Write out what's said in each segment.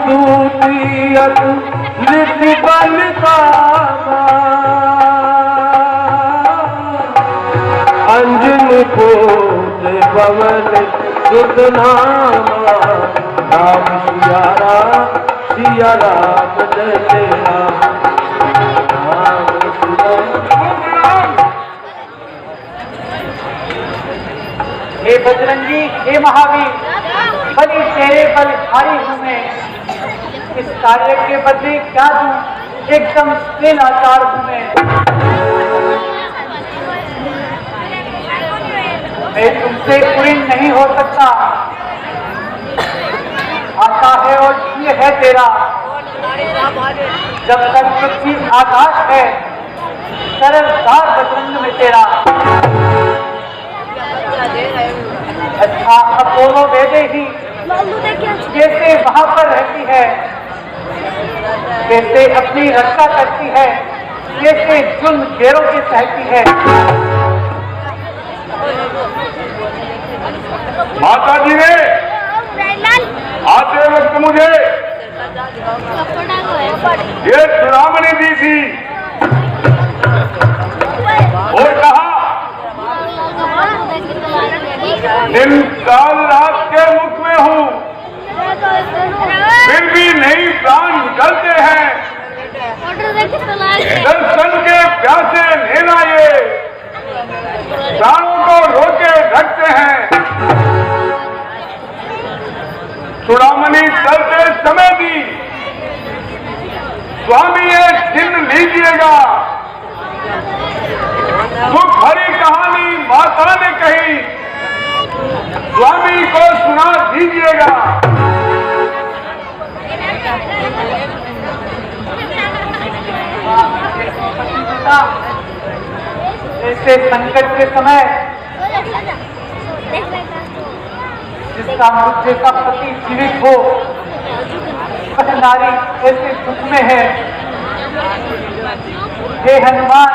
दूतियत निधि बलदामा अंजन coat पवन सुत नामा राम सिया राम जय राम हे बजरंगी, हे महावीर, बलि तेरे बलधारी हूँ मैं। इस कार्य के बदले क्या दूं, एकदम लाचार हूँ मैं तुमसे पूरी नहीं हो सकता। आशा है और प्रिय है तेरा, जब तक पृथ्वी आकाश है सरलदार बजरंग में तेरा। अच्छा अब दोनों बेटे ही कैसे वहां पर रहती है, कैसे अपनी रक्षा करती है, कैसे जुल्म घेरों के सहती है। माता जी ने आते वक्त मुझे ये चुड़ामणि दी थी और कहा दिन काल रात के मुख में हूँ, फिर भी नहीं प्राण निकलते हैं। दर्शन के प्यासे लेना ये प्राणों को रोके रखते हैं। चुड़ामणि चलते समय भी स्वामी ये चिन्ह लीजिएगा। दुख भरी कहानी माता ने कही, स्वामी को सुना दीजिएगा। ऐसे संकट के समय जिसका मुझे का पति जीवित हो, वह नारी ऐसे दुख में है। हे हनुमान,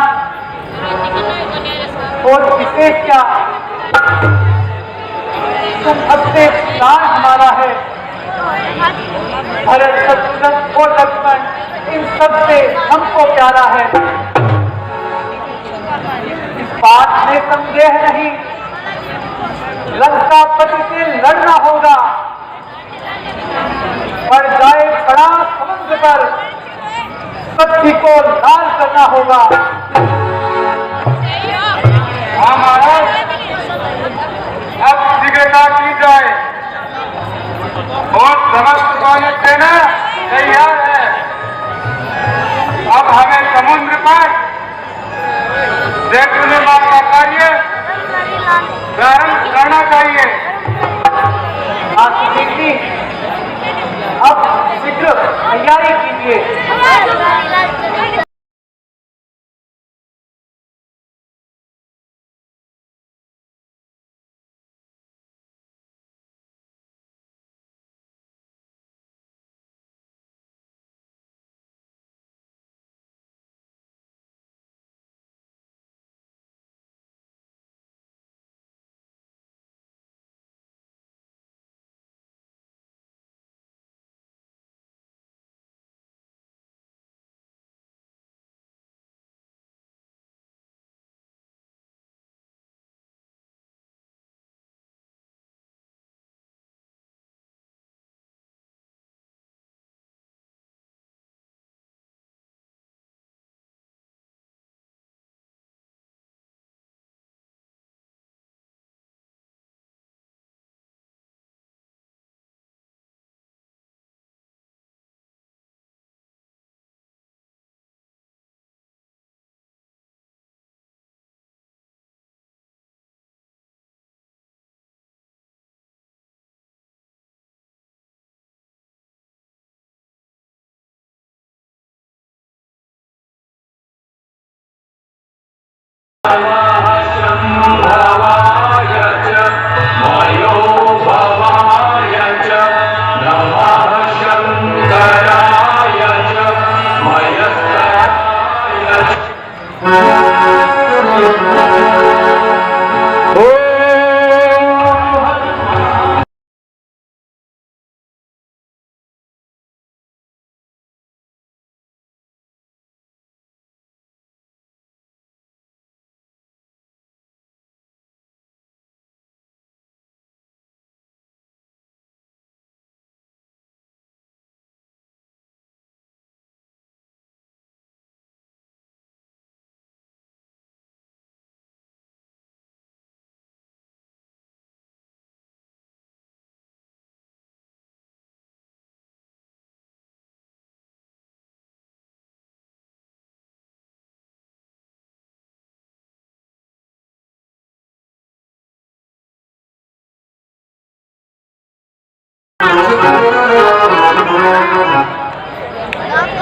और विशेष क्या, तुम सबसे प्राण हमारा है। भरत शत्रुघ्न और लक्ष्मण इन सबसे हमको प्यारा है। इस बात में संदेह नहीं, लंका पति से लड़ना होगा। पड़ जाए बड़ा समुद्र पर, पृथ्वी को लाल करना होगा। हाँ महाराज, अब शीघ्रता की जाए और समस्त कौन सेना तैयार है। अब हमें समुद्र पर जैतून निर्माण का कार्य प्रारंभ करना चाहिए। अब शीघ्र तैयारी कीजिए।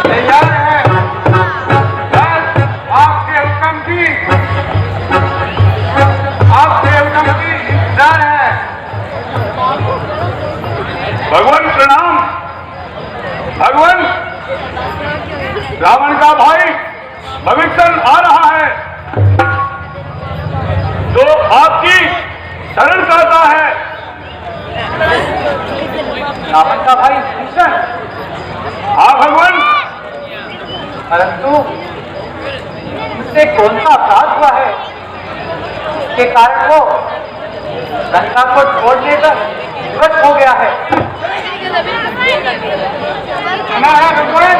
तैयार है? बस आपके हुक्म की इंतजार है। भगवान प्रणाम। भगवान, रावण का भाई भविष्य आ रहा है जो आपकी शरण चाहता है। रावण का भाई भीषण? हाँ भगवान। परंतु उससे कौन सा अपराध हुआ है इसके कारण वो लंका को छोड़ने का विवश हो गया है? सुना है भगवान,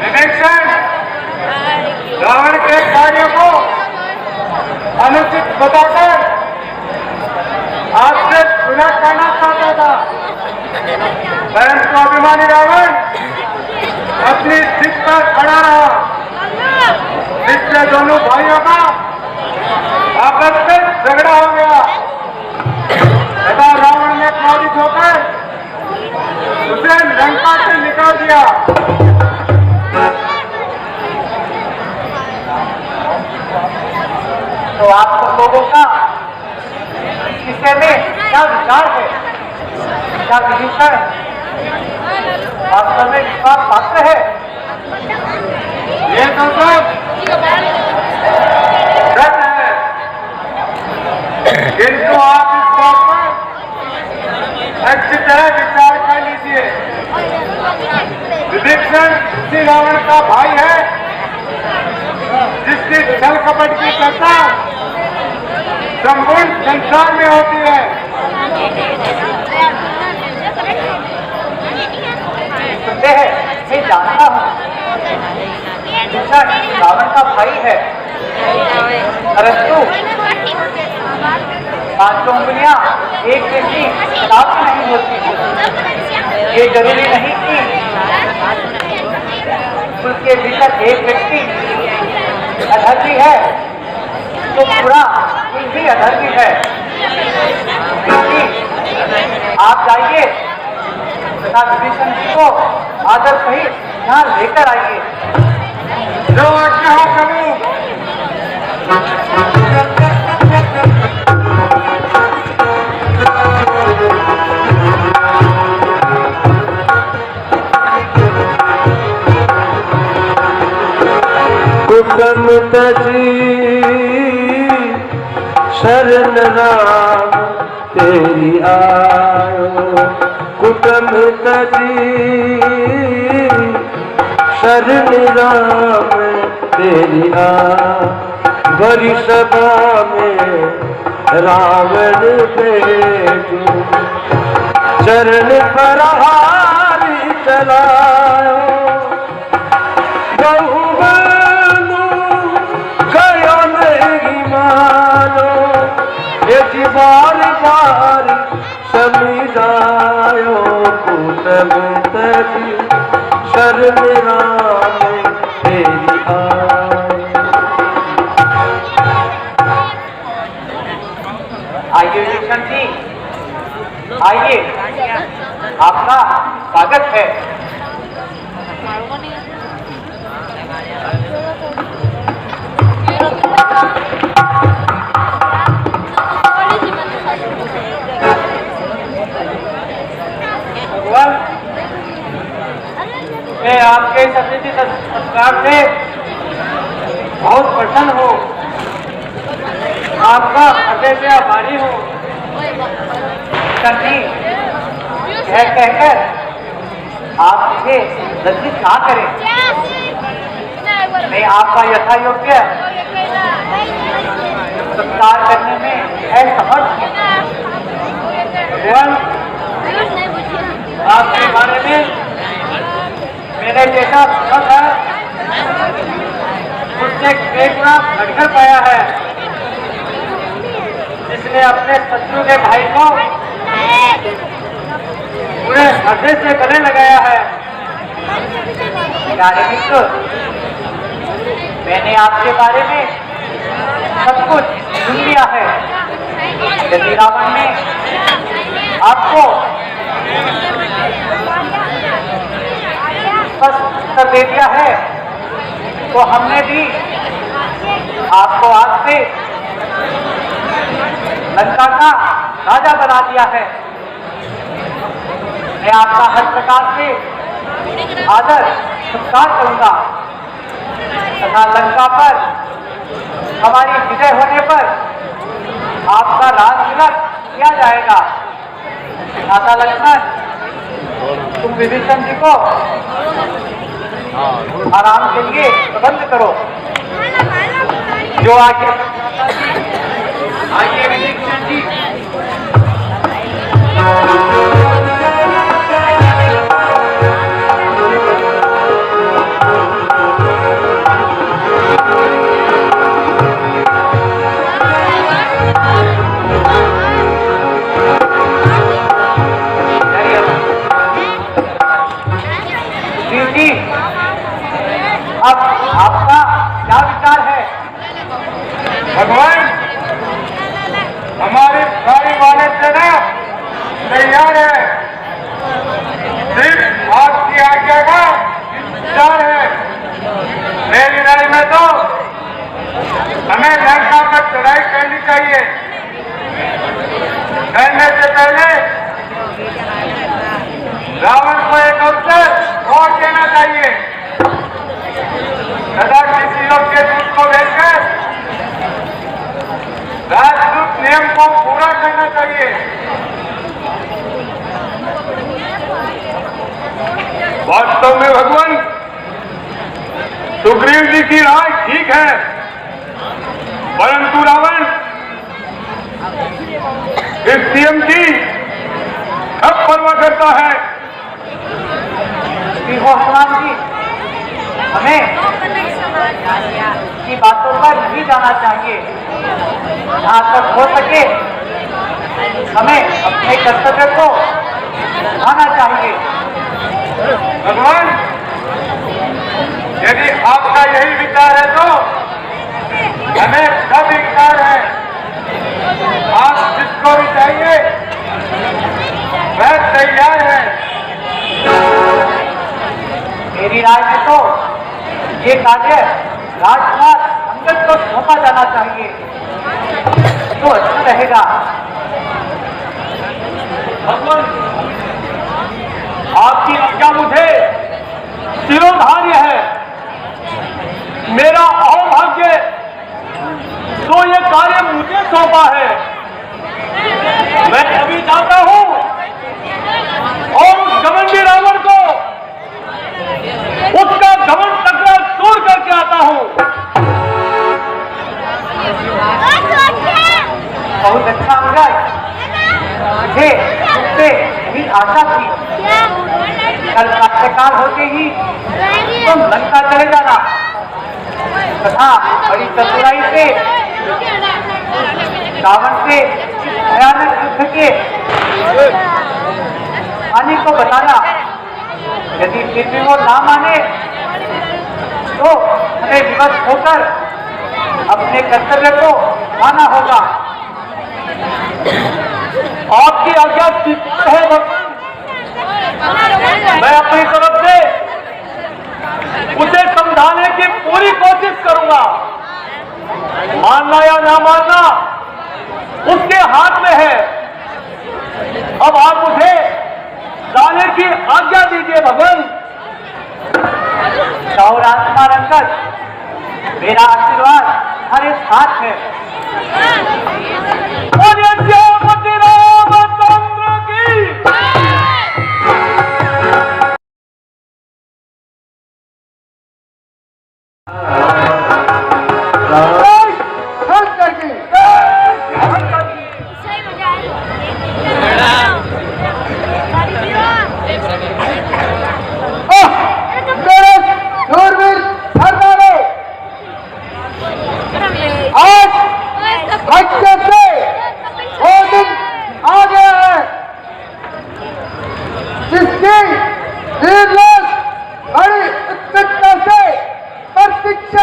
विवेकशन रावण के कार्य को अनुचित बताकर आपसे सुना करना चाहता था, परंतु अभिमानी रावण अपनी जिद पर खड़ा रहा, जिससे दोनों भाइयों का आपस में झगड़ा हो गया तथा रावण ने क्रोधित होकर उसे लंका से निकाल दिया। तो आप लोगों का विषय में क्या विचार है? क्या विभीषण वास्तव में विश्वास पात्र है? ये तो सब सच है, किंतु आप इस बात पर अच्छी तरह विचार कर लीजिए। विभीषण श्री रावण का भाई है जिसकी छल कपट की चर्चा संपूर्ण संसार में होती है। सुनते हैं, मैं जानता हूँ विभीषण रावण का भाई है, परंतु पांचों उंगलियां एक जैसी साफ नहीं होती। ये जरूरी नहीं कि उसके भीतर एक व्यक्ति अधर्मी है तो पूरा भी अधर्मी है। आप जाइए तथा विभीषण जी को आदर सहित यहाँ लेकर आइए। जो आज्ञा हो प्रभु। कुटम तजी शरण राम तेरी आयो, कुटम तजी शरण राम तेरी आयो। बड़ी सभा में रावण बैठो, चरण पर हारी चलायो। बार बार समिझायो, कुटम तजी शरण राम तेरी आयो। आइए विभीषण जी, आइए, आपका स्वागत है। मैं आपके इस अतिथि सत्कार से बहुत प्रसन्न हूँ, आपका हृदय से आभारी हूँ। जी यह कहकर आप मुझे लज्जित ना करें, मैं आपका यथा योग्य सत्कार करने में असमर्थ हूँ। आपके बारे में मैंने जैसा सुना था उससे एक गुना घटकर पाया है, जिसने अपने शत्रु के भाई को पूरे हृदय से गले लगाया है। प्यारे मित्र, मैंने आपके बारे में सब कुछ सुन लिया है। यदि रावण ने आपको बस उत्तर दे दिया है तो हमने भी आपको आज से लंका का राजा बना दिया है। मैं आपका हर प्रकार से आदर सत्कार करूंगा तथा लंका पर हमारी विजय होने पर आपका राज तिलक किया जाएगा। माता लक्ष्मण, तुम विभीषण जी को आराम के लिए प्रबंध करो। जो आगे आइए विभीषण जी। अब आपका क्या विचार है? भगवान, हमारी सारी वाले सेना तैयार है, सिर्फ आपकी आज्ञा का इंतजार है। मेरी राय में तो हमें लंका पर चढ़ाई करनी चाहिए। करने से पहले रावण को एक अवसर और देना चाहिए तथा किसी लोग के दूत को भेजकर राजदूत नियम को पूरा करना चाहिए। वास्तव में भगवान, सुग्रीव जी की राय ठीक है, परंतु रावण इस सीएम की अब परवाह करता है। हनुमान जी, हमें की बातों पर नहीं जाना चाहिए। जहाँ तक हो सके हमें अपने कर्तव्य को निभाना चाहिए। भगवान, यदि आपका यही विचार है तो हमें सब विचार है। आप जिसको भी चाहिए वह तैयार है। मेरी राय में तो ये कार्य राजकुमार अंगद को सौंपा जाना चाहिए तो अच्छा रहेगा। भगवान, आपकी आज्ञा मुझे शिरोधार्य है। मेरा अहोभाग्य तो ये कार्य मुझे सौंपा है। मैं अभी जाता हूँ और उस घमंडी रावण को उसका घमंड तकरा तोड़ करके आता हूँ। बहुत अच्छा अंगद, मुझे तुमसे यही आशा थी। कल प्रातःकाल होते ही तुम लंका चले जाना तथा बड़ी चतुराई से रावण से भयानक युद्ध के हानि को बताना। यदि फिर भी वो ना माने तो हमें विवश होकर अपने कर्तव्य को माना होगा। आपकी आज्ञा स्वीकार है भगवान। मैं अपनी तरफ से उसे समझाने की पूरी कोशिश करूंगा। मानना या ना मानना उसके हाथ में है। अब आप मुझे जाने की आज्ञा दीजिए भगवान। जाओ राजकुमार अंगद, मेरा आशीर्वाद हमारे साथ है। श्यामती रामचंद्र की बड़ी उत्सुकता से प्रतीक्षा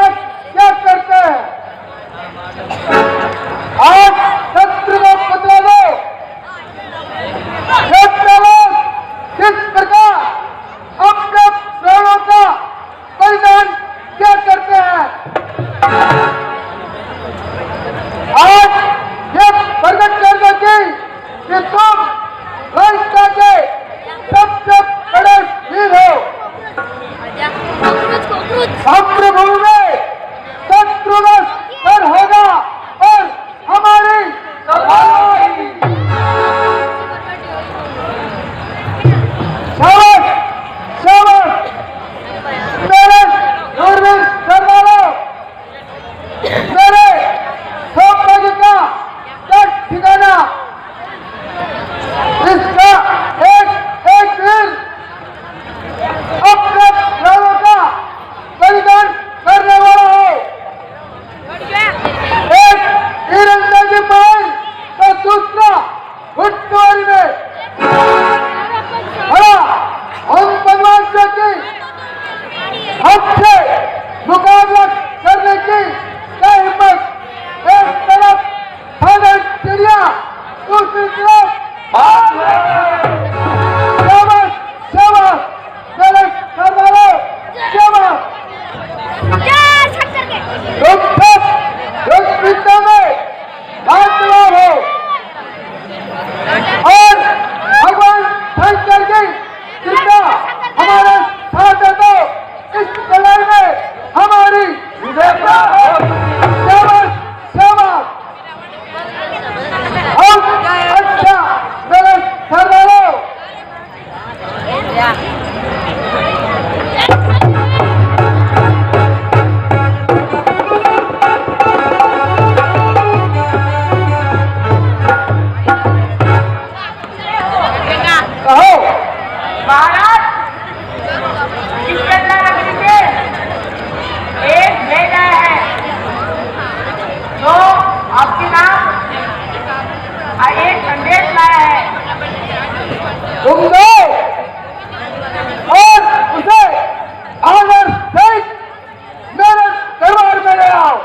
महाराज, इस चंदा नगरी से एक भेज आया है जो आपके नाम एक संदेश लाया है। तुम गए और उसे आदर सहित मेरे दरबार में ले आओ।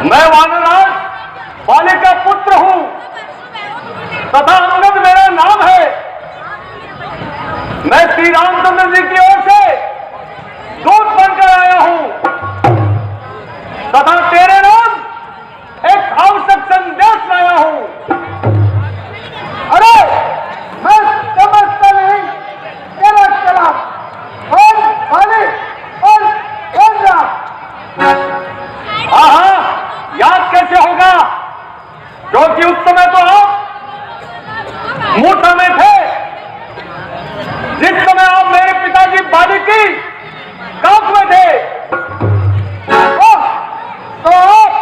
मैं वानराज बाली का पुत्र हूं तथा अंगद मेरा नाम है। मैं श्री रामचंद्र जी की ओर से दूत बनकर आया हूं तथा तेरे नाम एक आवश्यक संदेश लाया हूं। अरे मैं समझता नहीं तेरा कलाम कौन बाली और कौन राम। हाँ, याद कैसे होगा, क्योंकि उस समय तो आप मूठा में थे जिस समय आप मेरे पिताजी बाली की काफ में थे। तो आप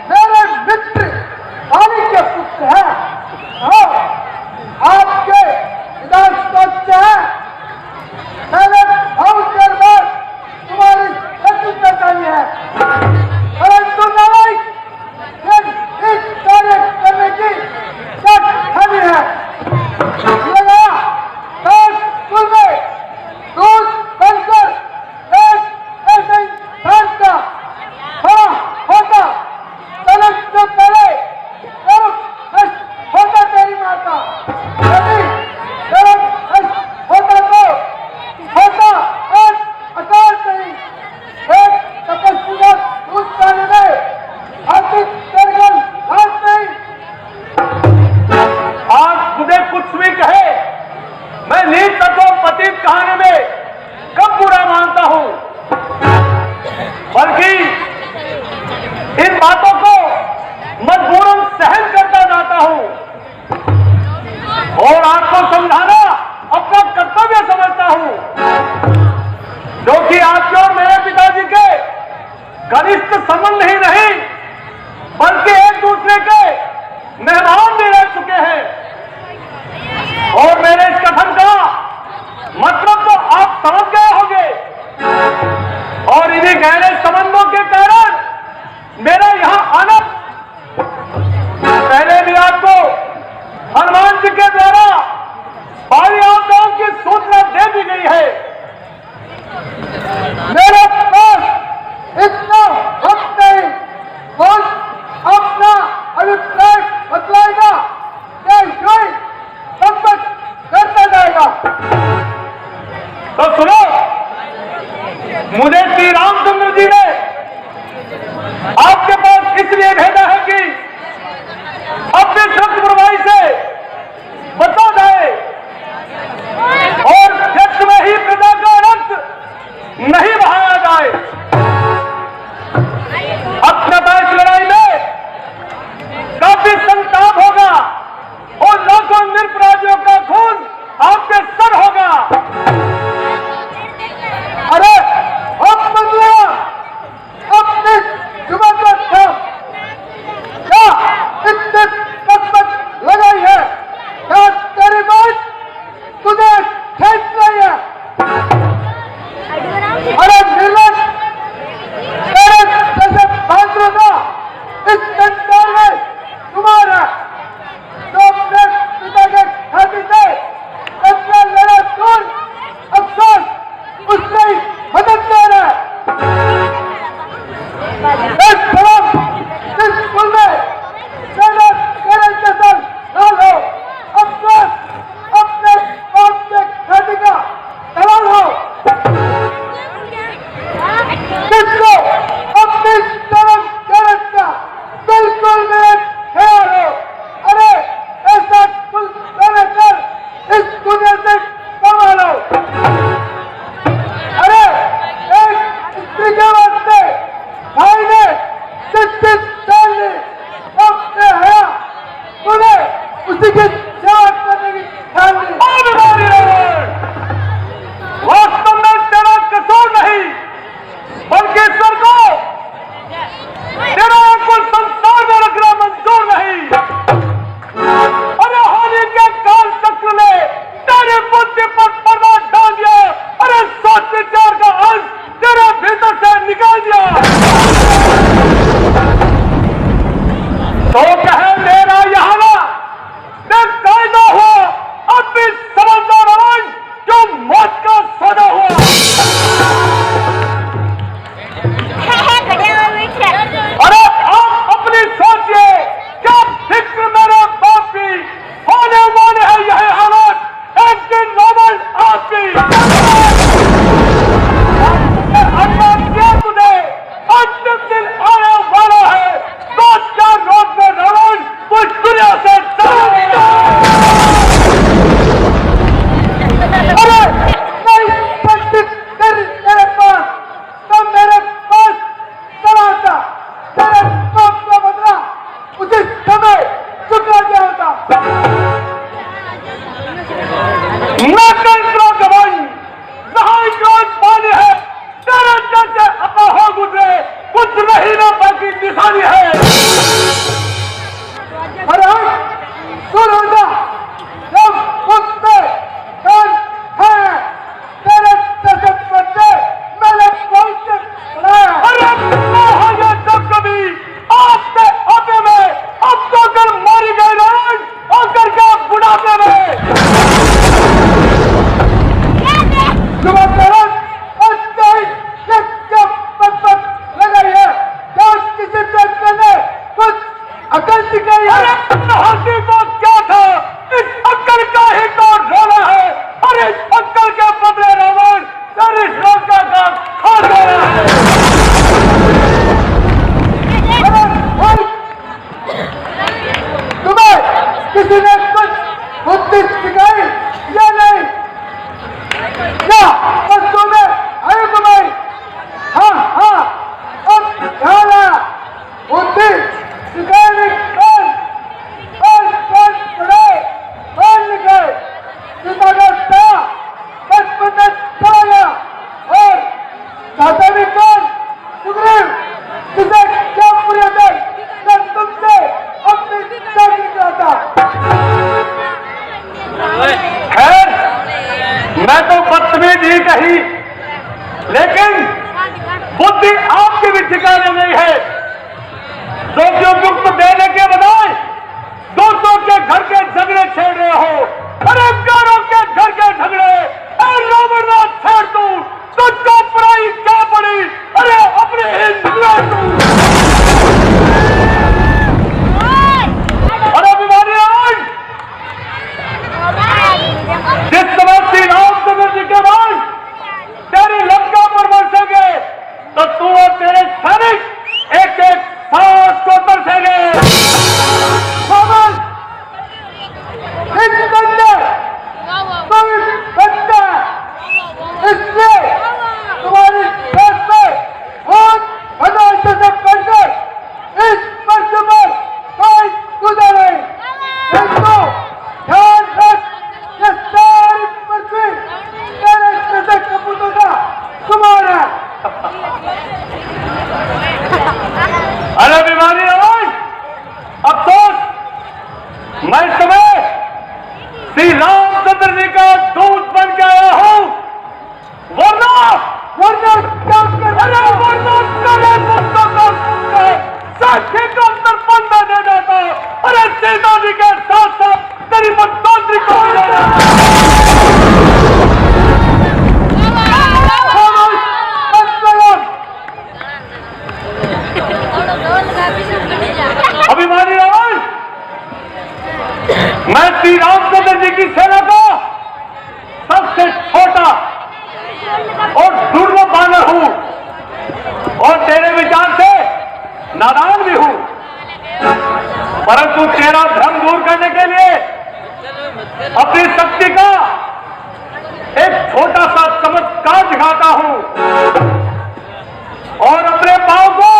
मेरे मित्र बाली के पुत्र हैं। आपके विनाश को चाहे मैंने बहुत देर बाद तुम्हारी क्षति करनी है, परंतु नहीं इस कार्य करने की शक हमें है। स्कूल में दूध बनकर एक ऐसे इंसान का खड़ा होता तलब से पहले होता तेरी माता, यदि होता तो होता और अकाल नहीं एक तपस्या दूध पाने में आर्थिक सरगम हाथ नहीं। आज मुझे कुछ भी कहे, मैं नीच तत्व पतित कहने में कब बुरा मानता हूं, बल्कि इन बातों को मजबूरन सहन करता जाता हूं और आपको समझाना अपना कर्तव्य समझता हूं, जो कि आपके और मेरे पिताजी के घनिष्ठ संबंध ही नहीं बल्कि एक दूसरे के मेहमान भी रह चुके हैं। और मेरे इस कथन का मतलब तो आप समझ गए होंगे और इन्हीं गहरे संबंधों के कारण मेरा यहां आना पहले भी आपको हनुमान जी के द्वारा बाली आपदाओं की सूचना दे दी गई है। मेरे पास इतना वक्त नहीं, बस अपना अभिप्राय बतलाएगा या यूं ही संपत करता जाएगा। तो सुनो, मुझे श्री रामचंद्र जी ने आपके पास इसलिए भेजा है कि अपने रक्त प्रवाही से बचा जाए और देश में ही प्रजा का रक्त नहीं बहाया जाए। अपना इस लड़ाई में काफी संताप होगा और लाखों निरपराधियों का खून आपके सर होगा। अरे अब बदले की निशानी है। अरे सुनो ना, जब मुझसे कर है तेरे दशक बच्चे मैंने पहुंचे बनाया। अरे ये जब कभी आपके होते में अब तो कर मारी गई रान और करके बुढ़ापे में सुबह तरह लगाई है क्या किसी व्यक्ति ने कुछ अकल सिखाई है? हाथी को क्या था, इस अक्कल का ही तो रोना है। और इस अक्कल के बदले रावण सर इस लंका का खा गया है। तुम्हें किसी ने कुछ बुद्धि सिखाई या नहीं? क्या बस तुम्हें अरे तुम्हें हाँ अब ध्यान आया, बुद्धि सिखाने कौन पढ़े कौन लिखे सीता का था बचपन में चला गया और चाहता भी कौन सुग्रीव जिसे क्या पूरे दिन जब तुमसे अपनी जान निकलाता। खैर मैं तो बदतमीज ही कही, लेकिन बुद्धि आपके भी ठिकाने नहीं है। जो कि उपयुक्त देने के बजाय दोस्तों के घर के झगड़े छेड़ रहे हो। अरे प्यारों के घर के झगड़े, अरे रावणनाथ छेड़ तू, तुझको पढ़ाई क्या पड़ी? अरे अपने अरे बीमारी रावण, जिस समय श्री रामचंद्र जी के बाद तेरी लंका पर बरसेंगे तो तू और तेरे सैनिक एक एक सांस को तरसेंगे। इसलिए तुम्हारी बात में बहुत भरोसे से करके इस वर्ष में कोई गुजर नहीं, किंतु ध्यान रख ये सारी पृथ्वी तेरे जैसे कपूतों का कुमार है। अरे बीमारी रावण, अफसोस मैं तुम्हें श्री रामचंद्र जी का दूत बन के आया हूं, वरना क्या अरे वरना तेरे पुस्तकों को साक्षी का अंतर दे देता। अरे सीता जी के साथ साथ तेरी मंत्री को भी दे देता। अभिमानी रावण, मैं श्री रामचंद्र जी की सेना का सबसे छोटा और दुर्लभ बानर हूं और तेरे विचार से नादान भी हूं, परंतु तेरा भ्रम दूर करने के लिए अपनी शक्ति का एक छोटा सा चमत्कार दिखाता हूं और अपने पांव को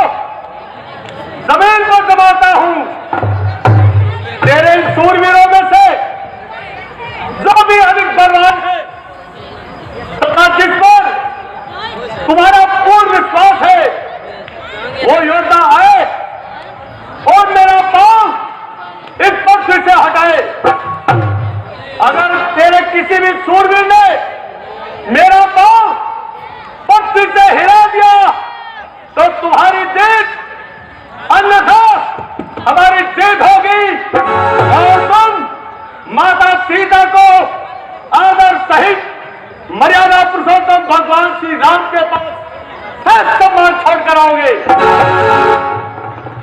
जमीन पर दबाता हूं। तेरे इन सूरवीरों में से जो भी अधिक बलवान है तथा जिस पर तुम्हारा पूर्ण विश्वास है, वो योद्धा आए और मेरा पांव इस पृथ्वी से हटाए। अगर तेरे किसी भी सूरवीर ने मेरा पांव पृथ्वी से हिला दिया तो तुम्हारी जीत, अन्यथा हमारी जीत होगी और तुम माता सीता को आदर सहित मर्यादा पुरुषोत्तम भगवान श्री राम के पास सम्मान छोड़कर आओगे।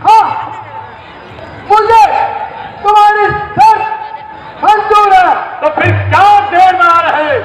हाँ, मुझे तुम्हारी शर्त मंजूर है। तो फिर क्या देर में आ रहे?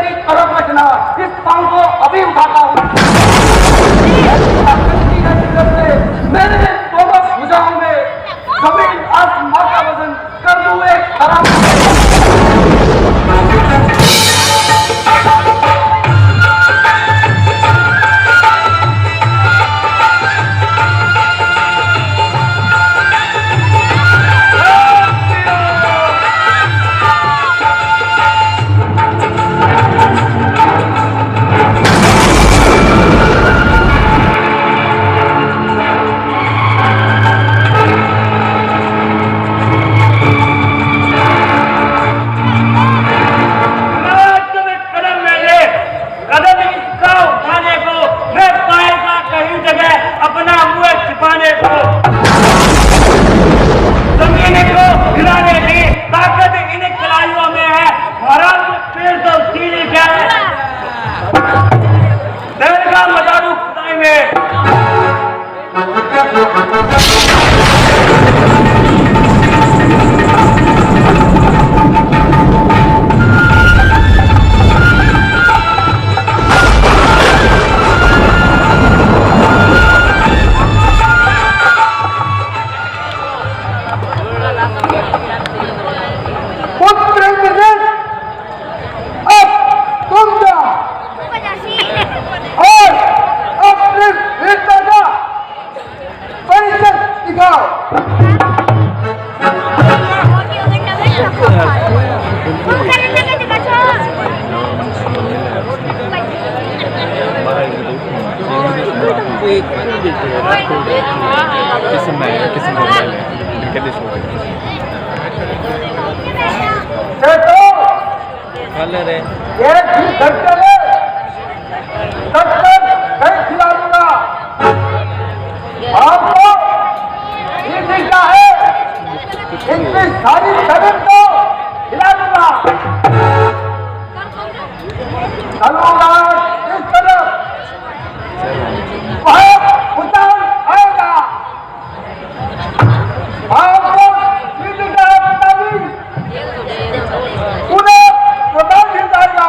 की तरफ रखना। इस पांव को अभी उठाता हूँ। मेरे दोनों भुजाओं में जमीन आसमान का वजन कर दूं एक खराब। सारी जमीन को हिला दूंगा। चलूंगा इस तरफ, वह उतार आएगा। आपको सीधी तरफ पिताजी उन्हें उतार मिल जाएगा।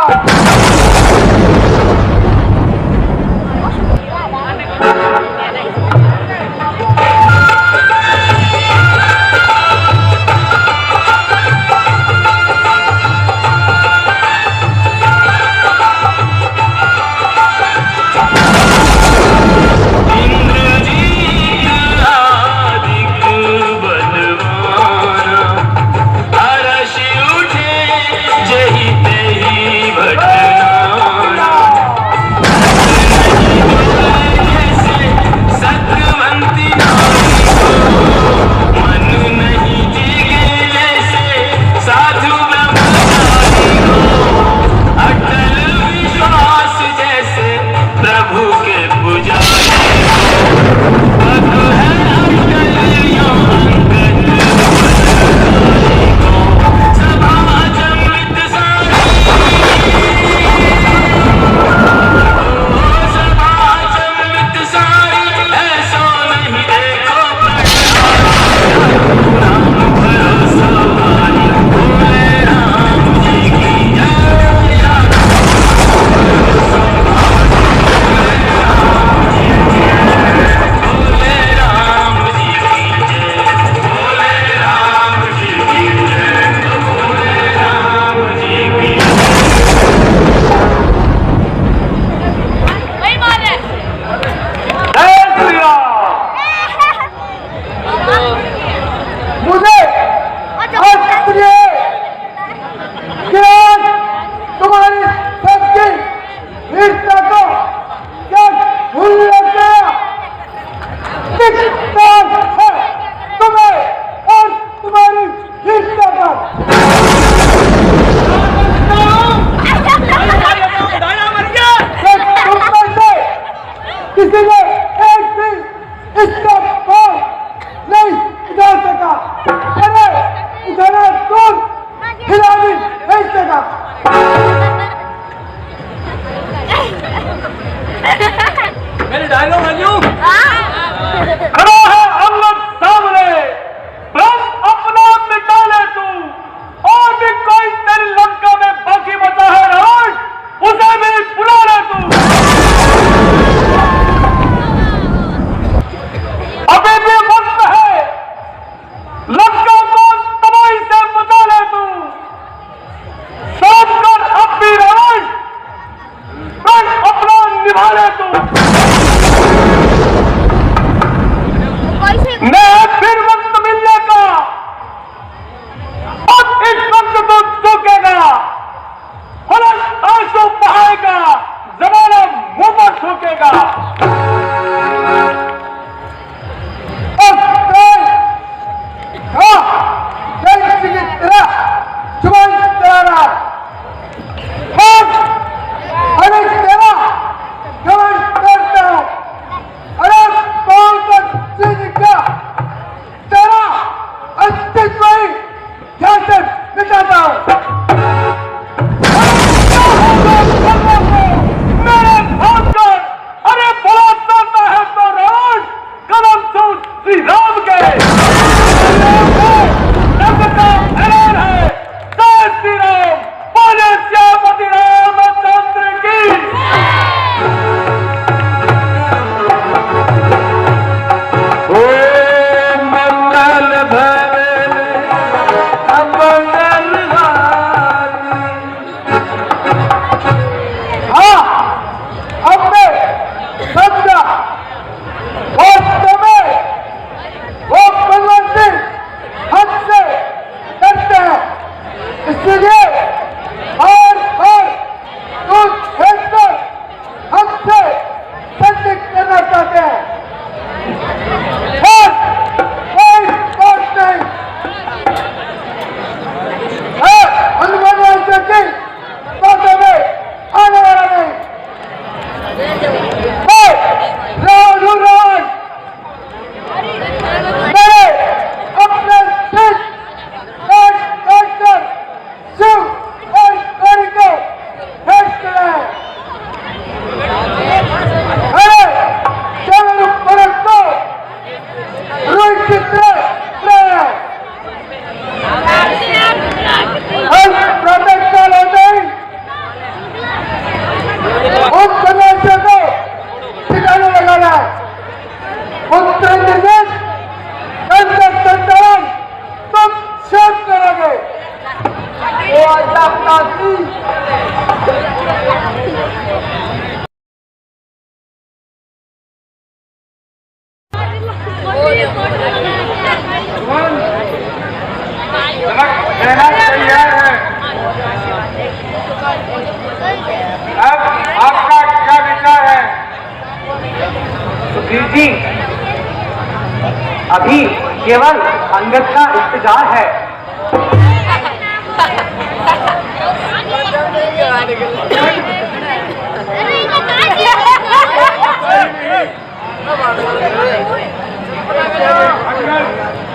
अभी केवल अंगद का इंतजार है।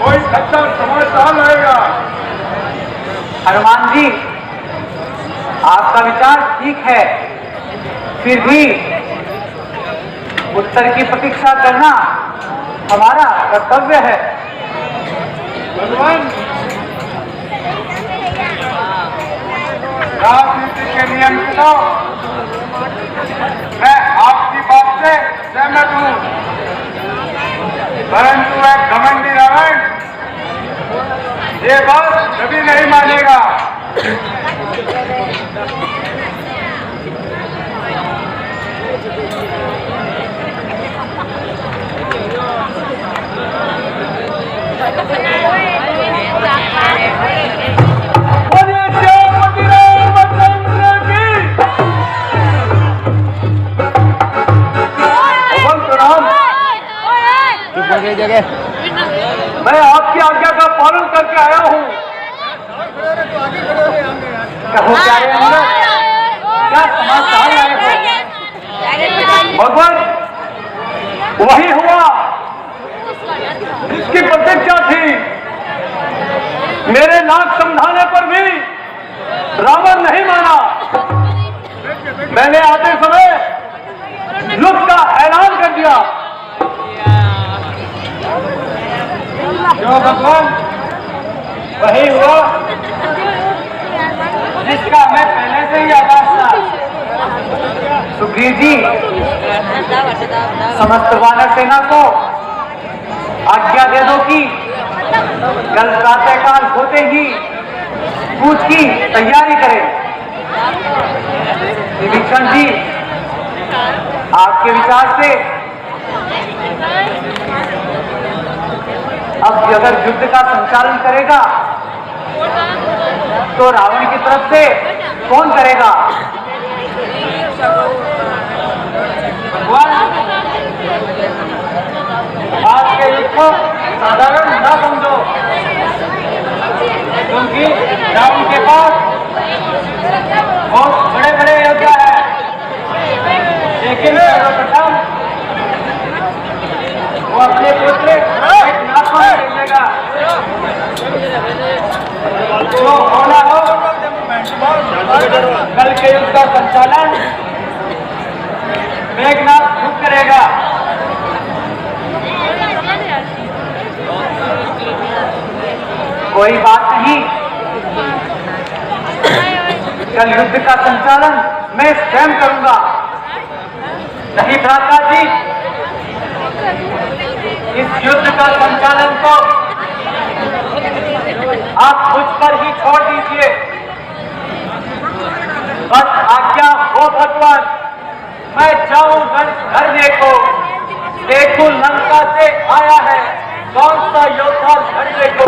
कोई सच्चा समझदार रहेगा। हनुमान जी, आपका विचार ठीक है, फिर भी उत्तर की प्रतीक्षा करना हमारा कर्तव्य है। भगवान, राजनीति के नियम के तो मैं आपकी बात से सहमत हूं, परंतु एक घमंडी रावण ये बात कभी नहीं मानेगा। मैं आपकी आज्ञा का पालन करके आया हूँ। कहो प्यारे अंगद, क्या समाचार लाए हो? भगवान, वही हुआ जिसकी प्रतीक्षा थी। मेरे नाक समझाने पर भी रावण नहीं माना। मैंने आते समय युद्ध का ऐलान कर दिया। जो भगवान, वही हुआ जिसका मैं पहले से ही आभास था। सुग्रीव जी, समस्त वानर सेना को आज्ञा दे दो कि कल प्रातःकाल होते ही कूच की तैयारी करें। विभीषण जी, आपके विचार से अब अगर युद्ध का संचालन करेगा तो रावण की तरफ से कौन करेगा? आज के युद्ध को साधारण न समझो, क्योंकि रावण के पास बहुत बड़े बड़े योद्धा है, लेकिन सर्वप्रथम वो अपने पुत्र भेजेगा। जो होना हो, कल के युद्ध का संचालन मेघनाथ खुद करेगा। कोई बात नहीं, कल युद्ध का संचालन मैं स्वयं करूंगा। नहीं भ्राता जी, इस युद्ध का संचालन को आप मुझ पर ही छोड़ दीजिए। बस आज्ञा हो भगवान, मैं जाऊं रण धरने को, देखूं लंका से आया है कौन सा योद्धा लड़ने को।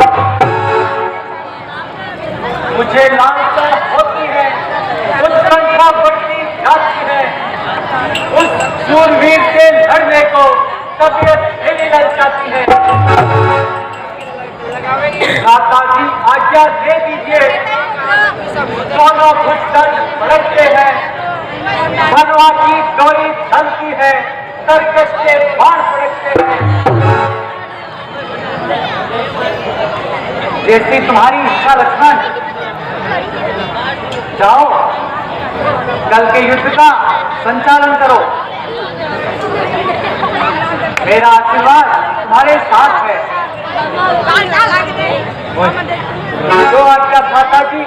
मुझे लालसा होती है, उत्कंठा बढ़ती जाती है, उस शूरवीर से लड़ने को तबीयत ढीली लग जाती है। माता जी आज्ञा दे दीजिए, दोनों भुजदल भड़कते हैं, मनवा की डोरी थमती है, तरकश के बाण फड़कते हैं। जैसी तुम्हारी इच्छा लक्ष्मण, जाओ कल के युद्ध का संचालन करो। मेरा आशीर्वाद तुम्हारे साथ है। जो आज्ञा माता जी।